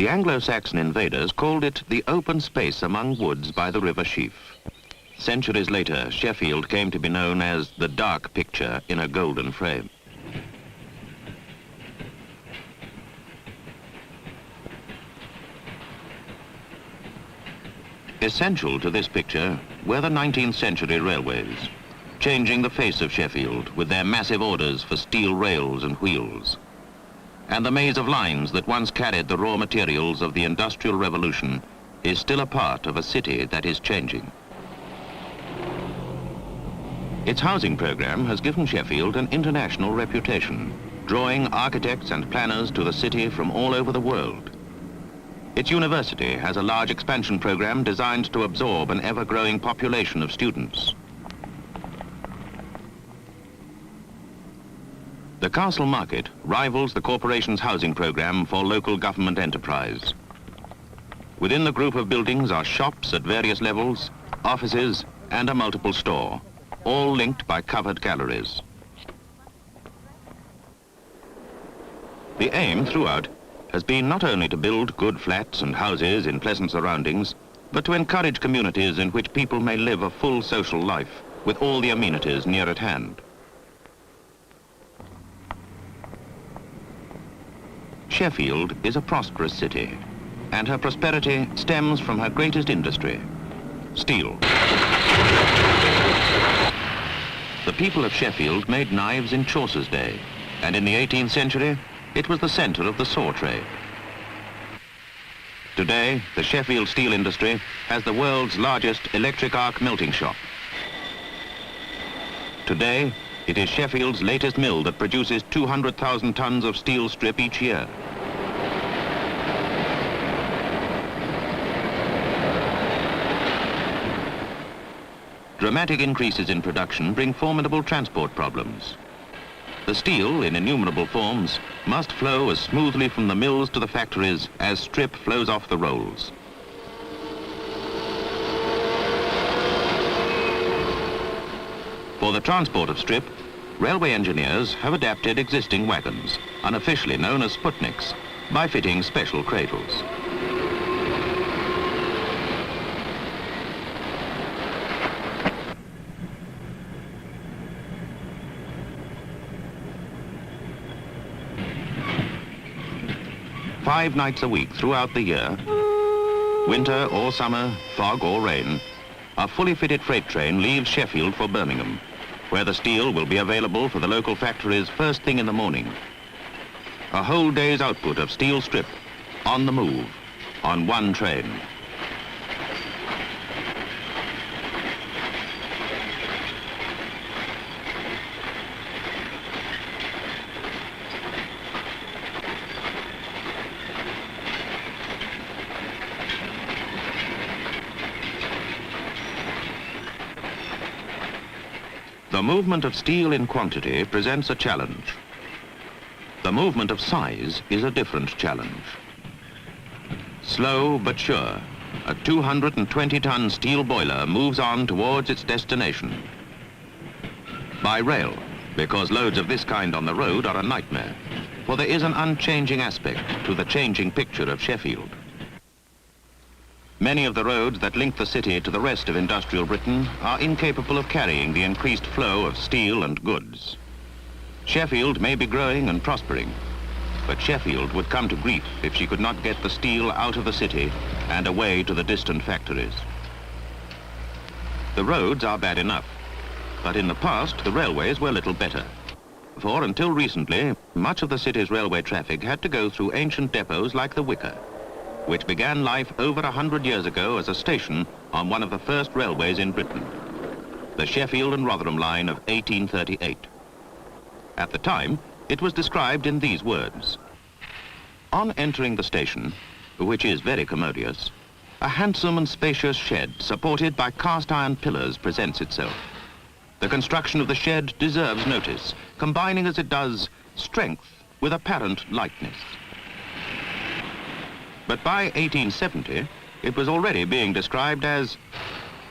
The Anglo-Saxon invaders called it the open space among woods by the River Sheaf. Centuries later, Sheffield came to be known as the dark picture in a golden frame. Essential to this picture were the 19th century railways, changing the face of Sheffield with their massive orders for steel rails and wheels. And the maze of lines that once carried the raw materials of the Industrial Revolution is still a part of a city that is changing. Its housing program has given Sheffield an international reputation, drawing architects and planners to the city from all over the world. Its university has a large expansion program designed to absorb an ever-growing population of students. The Castle Market rivals the corporation's housing program for local government enterprise. Within the group of buildings are shops at various levels, offices, and a multiple store, all linked by covered galleries. The aim throughout has been not only to build good flats and houses in pleasant surroundings, but to encourage communities in which people may live a full social life with all the amenities near at hand. Sheffield is a prosperous city, and her prosperity stems from her greatest industry, steel. The people of Sheffield made knives in Chaucer's day, and in the 18th century, it was the centre of the saw trade. Today, the Sheffield steel industry has the world's largest electric arc melting shop. Today, it is Sheffield's latest mill that produces 200,000 tons of steel strip each year. Dramatic increases in production bring formidable transport problems. The steel, in innumerable forms, must flow as smoothly from the mills to the factories as strip flows off the rolls. For the transport of strip, railway engineers have adapted existing wagons, unofficially known as Sputniks, by fitting special cradles. Five nights a week throughout the year, winter or summer, fog or rain, a fully fitted freight train leaves Sheffield for Birmingham, where the steel will be available for the local factories first thing in the morning. A whole day's output of steel strip on the move, on one train. The movement of steel in quantity presents a challenge. The movement of size is a different challenge. Slow but sure, a 220-ton steel boiler moves on towards its destination. By rail, because loads of this kind on the road are a nightmare, for there is an unchanging aspect to the changing picture of Sheffield. Many of the roads that link the city to the rest of industrial Britain are incapable of carrying the increased flow of steel and goods. Sheffield may be growing and prospering, but Sheffield would come to grief if she could not get the steel out of the city and away to the distant factories. The roads are bad enough, but in the past the railways were little better. For until recently, much of the city's railway traffic had to go through ancient depots like the Wicker, which began life over 100 years ago as a station on one of the first railways in Britain, the Sheffield and Rotherham line of 1838. At the time, it was described in these words. On entering the station, which is very commodious, a handsome and spacious shed supported by cast iron pillars presents itself. The construction of the shed deserves notice, combining as it does strength with apparent lightness. But by 1870, it was already being described as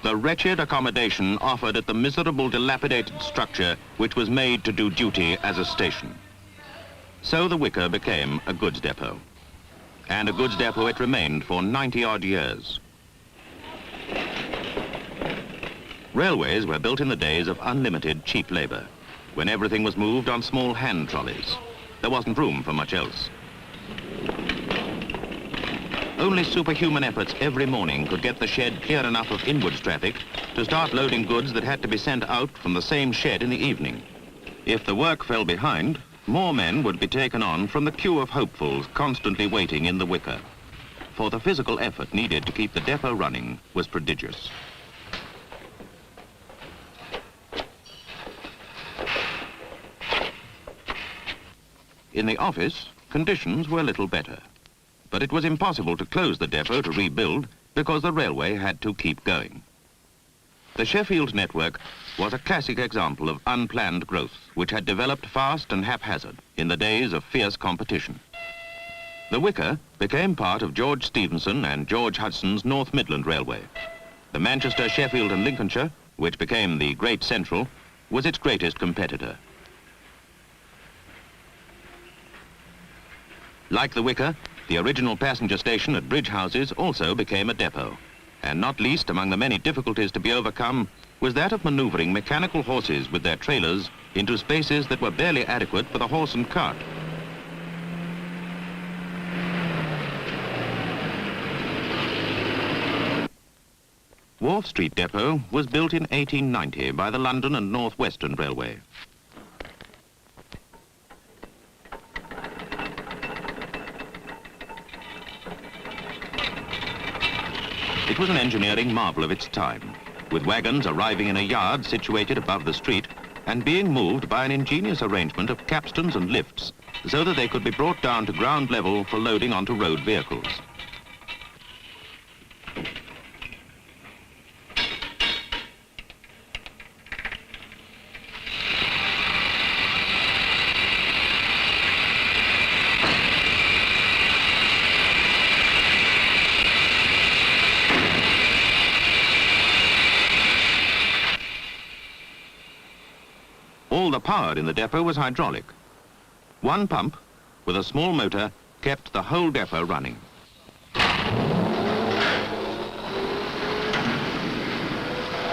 the wretched accommodation offered at the miserable, dilapidated structure which was made to do duty as a station. So the Wicker became a goods depot. and a goods depot it remained for 90-odd years. Railways were built in the days of unlimited cheap labour, when everything was moved on small hand trolleys. There wasn't room for much else. Only superhuman efforts every morning could get the shed clear enough of inwards traffic to start loading goods that had to be sent out from the same shed in the evening. If the work fell behind, more men would be taken on from the queue of hopefuls constantly waiting in the wicker, for the physical effort needed to keep the depot running was prodigious. In the office, conditions were little better, but it was impossible to close the depot to rebuild because the railway had to keep going. The Sheffield network was a classic example of unplanned growth, which had developed fast and haphazard in the days of fierce competition. The wicker became part of George Stephenson and George Hudson's North Midland Railway. The Manchester, Sheffield and Lincolnshire, which became the Great Central, was its greatest competitor. Like the wicker, the original passenger station at Bridge Houses also became a depot, and not least among the many difficulties to be overcome was that of manoeuvring mechanical horses with their trailers into spaces that were barely adequate for the horse and cart. Wharf Street Depot was built in 1890 by the London and North Western Railway. It was an engineering marvel of its time, with wagons arriving in a yard situated above the street and being moved by an ingenious arrangement of capstans and lifts so that they could be brought down to ground level for loading onto road vehicles. All the power in the depot was hydraulic. One pump, with a small motor, kept the whole depot running.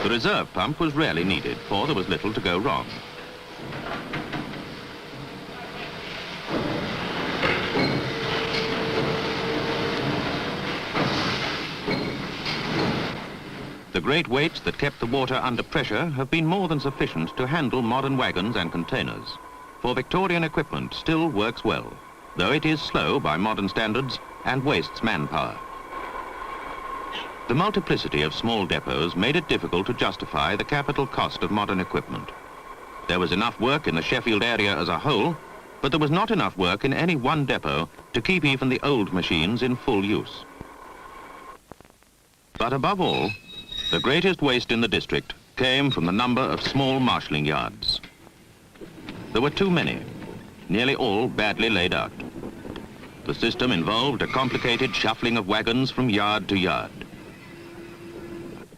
The reserve pump was rarely needed, for there was little to go wrong. The great weights that kept the water under pressure have been more than sufficient to handle modern wagons and containers, for Victorian equipment still works well, though it is slow by modern standards and wastes manpower. The multiplicity of small depots made it difficult to justify the capital cost of modern equipment. There was enough work in the Sheffield area as a whole, but there was not enough work in any one depot to keep even the old machines in full use. But above all, the greatest waste in the district came from the number of small marshalling yards. There were too many, nearly all badly laid out. The system involved a complicated shuffling of wagons from yard to yard.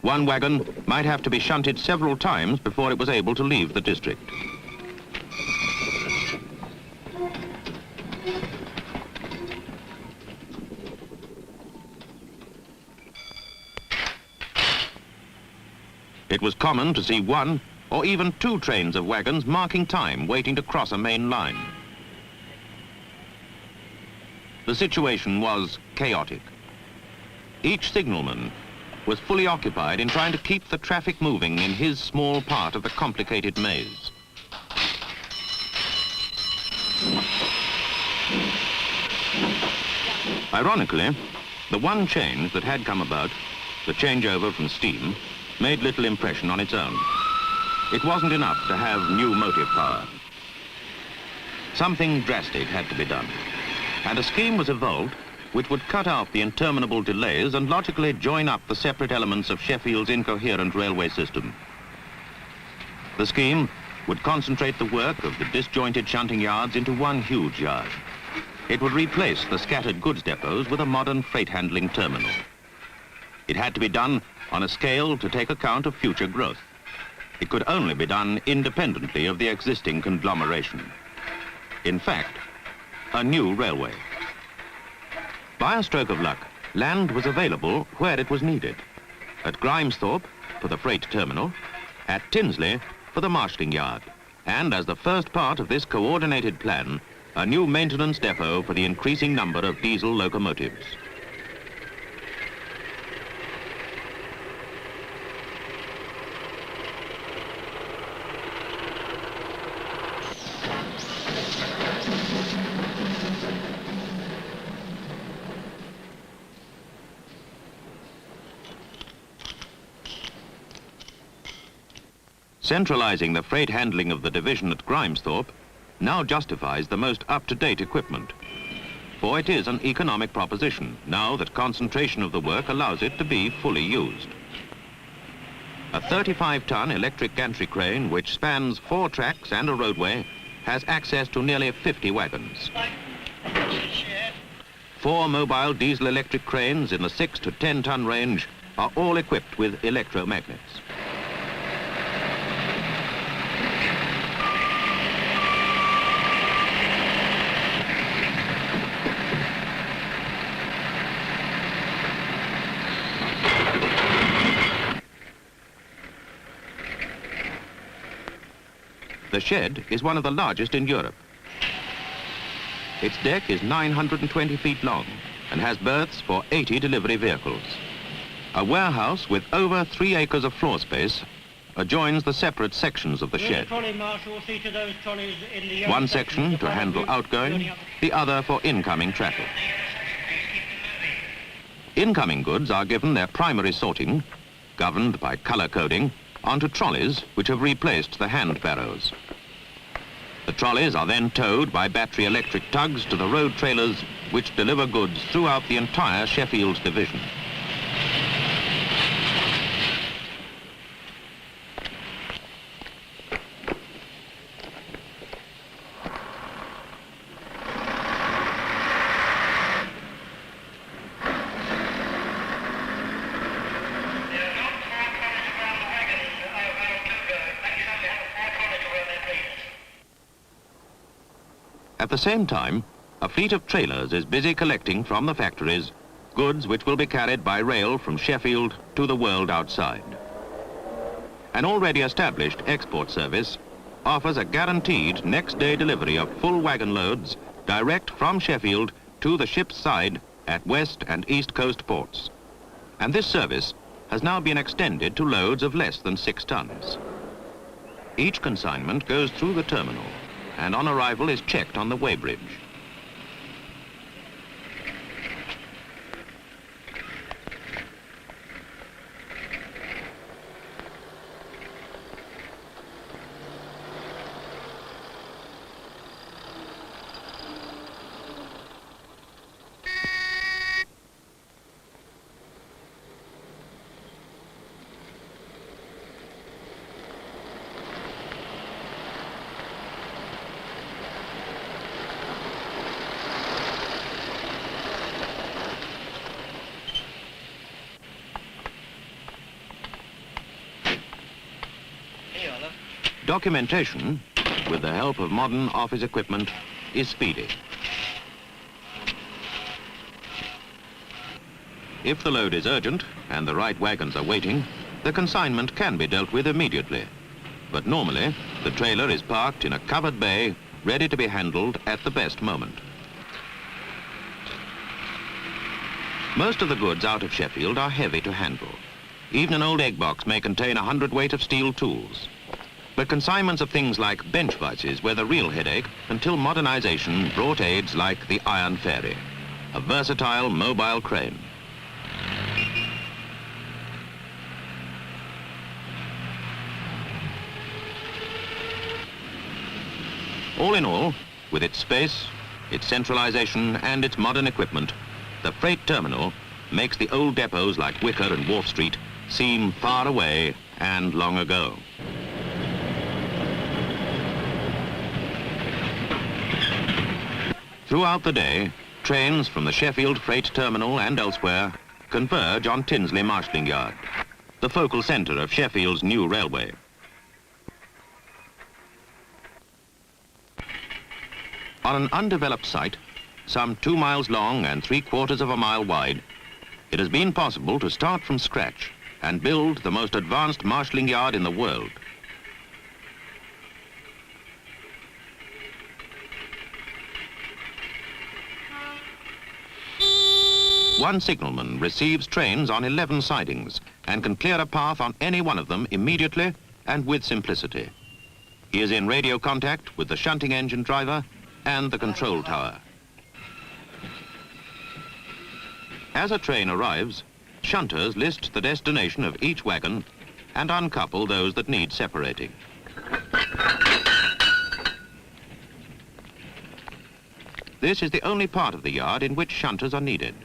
One wagon might have to be shunted several times before it was able to leave the district. It was common to see one or even two trains of wagons marking time, waiting to cross a main line. The situation was chaotic. Each signalman was fully occupied in trying to keep the traffic moving in his small part of the complicated maze. Ironically, the one change that had come about, the changeover from steam, made little impression on its own. It wasn't enough to have new motive power. Something drastic had to be done, and a scheme was evolved which would cut out the interminable delays and logically join up the separate elements of Sheffield's incoherent railway system. The scheme would concentrate the work of the disjointed shunting yards into one huge yard. It would replace the scattered goods depots with a modern freight handling terminal. It had to be done on a scale to take account of future growth. It could only be done independently of the existing conglomeration. In fact, a new railway. By a stroke of luck, land was available where it was needed. At Grimesthorpe, for the freight terminal, at Tinsley, for the marshalling yard, and as the first part of this coordinated plan, a new maintenance depot for the increasing number of diesel locomotives. Centralizing the freight handling of the division at Grimesthorpe now justifies the most up-to-date equipment. For it is an economic proposition, now that concentration of the work allows it to be fully used. A 35-ton electric gantry crane, which spans 4 tracks and a roadway, has access to nearly 50 wagons. 4 mobile diesel-electric cranes in the 6 to 10-ton range are all equipped with electromagnets. The shed is one of the largest in Europe. Its deck is 920 feet long and has berths for 80 delivery vehicles. A warehouse with over 3 acres of floor space adjoins the separate sections of the shed. One section to handle outgoing, the other for incoming traffic. Incoming goods are given their primary sorting, governed by color coding, onto trolleys which have replaced the hand barrows. The trolleys are then towed by battery electric tugs to the road trailers which deliver goods throughout the entire Sheffield division. At the same time, a fleet of trailers is busy collecting from the factories goods which will be carried by rail from Sheffield to the world outside. An already established export service offers a guaranteed next-day delivery of full wagon loads direct from Sheffield to the ship's side at West and East Coast ports. And this service has now been extended to loads of less than 6 tons. Each consignment goes through the terminal and on arrival is checked on the weighbridge. Documentation, with the help of modern office equipment, is speedy. If the load is urgent and the right wagons are waiting, the consignment can be dealt with immediately. But normally, the trailer is parked in a covered bay, ready to be handled at the best moment. Most of the goods out of Sheffield are heavy to handle. Even an old egg box may contain 100 weight of steel tools. But consignments of things like bench vices were the real headache until modernization brought aids like the Iron Fairy, a versatile mobile crane. All in all, with its space, its centralization and its modern equipment, the freight terminal makes the old depots like Wicker and Wharf Street seem far away and long ago. Throughout the day, trains from the Sheffield Freight Terminal and elsewhere converge on Tinsley Marshalling Yard, the focal centre of Sheffield's new railway. On an undeveloped site, some 2 miles long and 3/4 of a mile wide, it has been possible to start from scratch and build the most advanced marshalling yard in the world. One signalman receives trains on 11 sidings and can clear a path on any one of them immediately and with simplicity. He is in radio contact with the shunting engine driver and the control tower. As a train arrives, shunters list the destination of each wagon and uncouple those that need separating. This is the only part of the yard in which shunters are needed.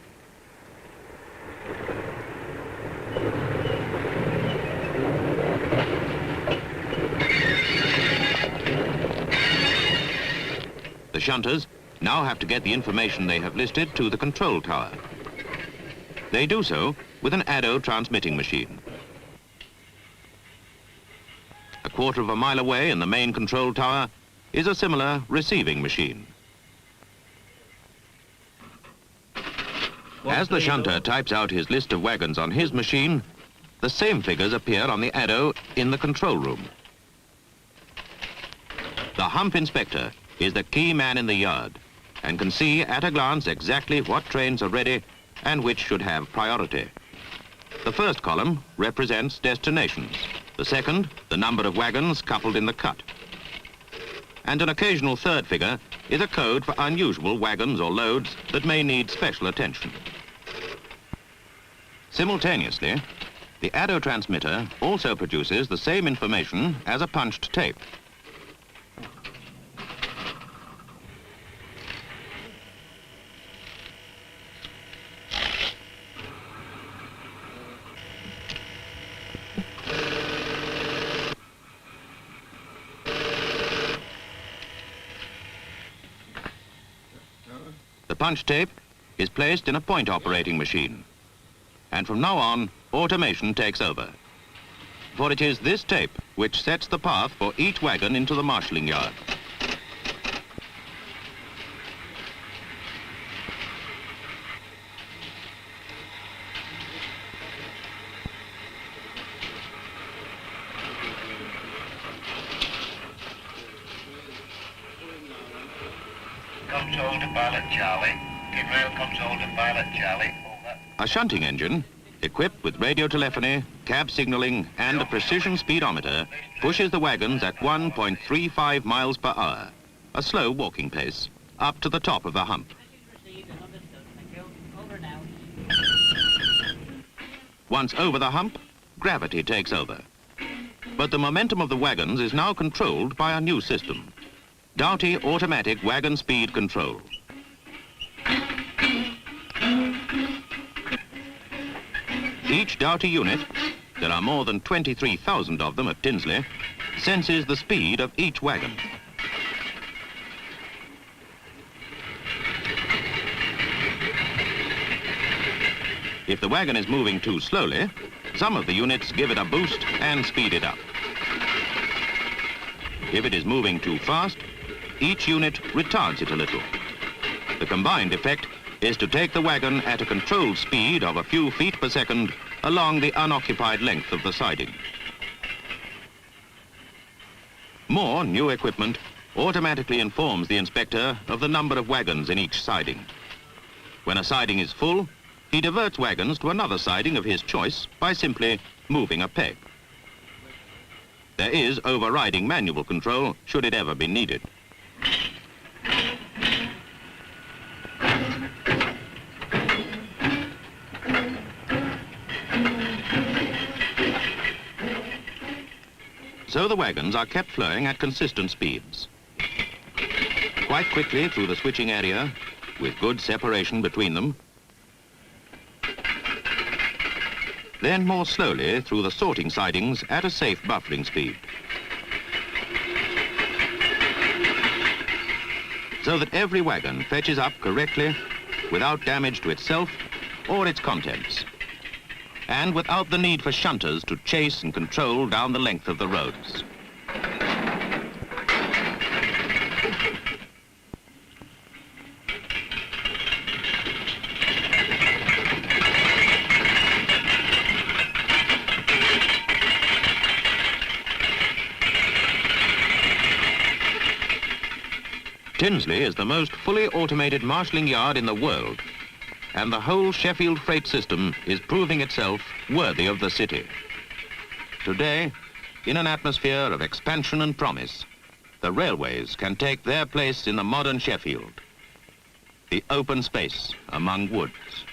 The shunters now have to get the information they have listed to the control tower. They do so with an ADO transmitting machine. A 1/4 of a mile away in the main control tower is a similar receiving machine. As the shunter types out his list of wagons on his machine, the same figures appear on the ADO in the control room. The Hump Inspector is the key man in the yard and can see at a glance exactly what trains are ready and which should have priority. The first column represents destinations. The second, the number of wagons coupled in the cut. And an occasional third figure is a code for unusual wagons or loads that may need special attention. Simultaneously, the ADO transmitter also produces the same information as a punched tape. The punch tape is placed in a point operating machine, and from now on, automation takes over. For it is this tape which sets the path for each wagon into the marshalling yard. Control to pilot Charlie. Give rail control to pilot Charlie. Over. A shunting engine, equipped with radio telephony, cab signaling, and a precision speedometer, pushes the wagons at 1.35 miles per hour, a slow walking pace, up to the top of the hump. Once over the hump, gravity takes over. But the momentum of the wagons is now controlled by a new system. Doughty automatic wagon speed control. Each Doughty unit, there are more than 23,000 of them at Tinsley, senses the speed of each wagon. If the wagon is moving too slowly, some of the units give it a boost and speed it up. If it is moving too fast, each unit retards it a little. The combined effect is to take the wagon at a controlled speed of a few feet per second along the unoccupied length of the siding. More new equipment automatically informs the inspector of the number of wagons in each siding. When a siding is full, he diverts wagons to another siding of his choice by simply moving a peg. There is overriding manual control should it ever be needed. So the wagons are kept flowing at consistent speeds. Quite quickly through the switching area, with good separation between them. Then more slowly through the sorting sidings at a safe buffering speed. So that every wagon fetches up correctly without damage to itself or its contents, and without the need for shunters to chase and control down the length of the roads. Tinsley is the most fully automated marshalling yard in the world, and the whole Sheffield freight system is proving itself worthy of the city. Today, in an atmosphere of expansion and promise, the railways can take their place in the modern Sheffield, the open space among woods.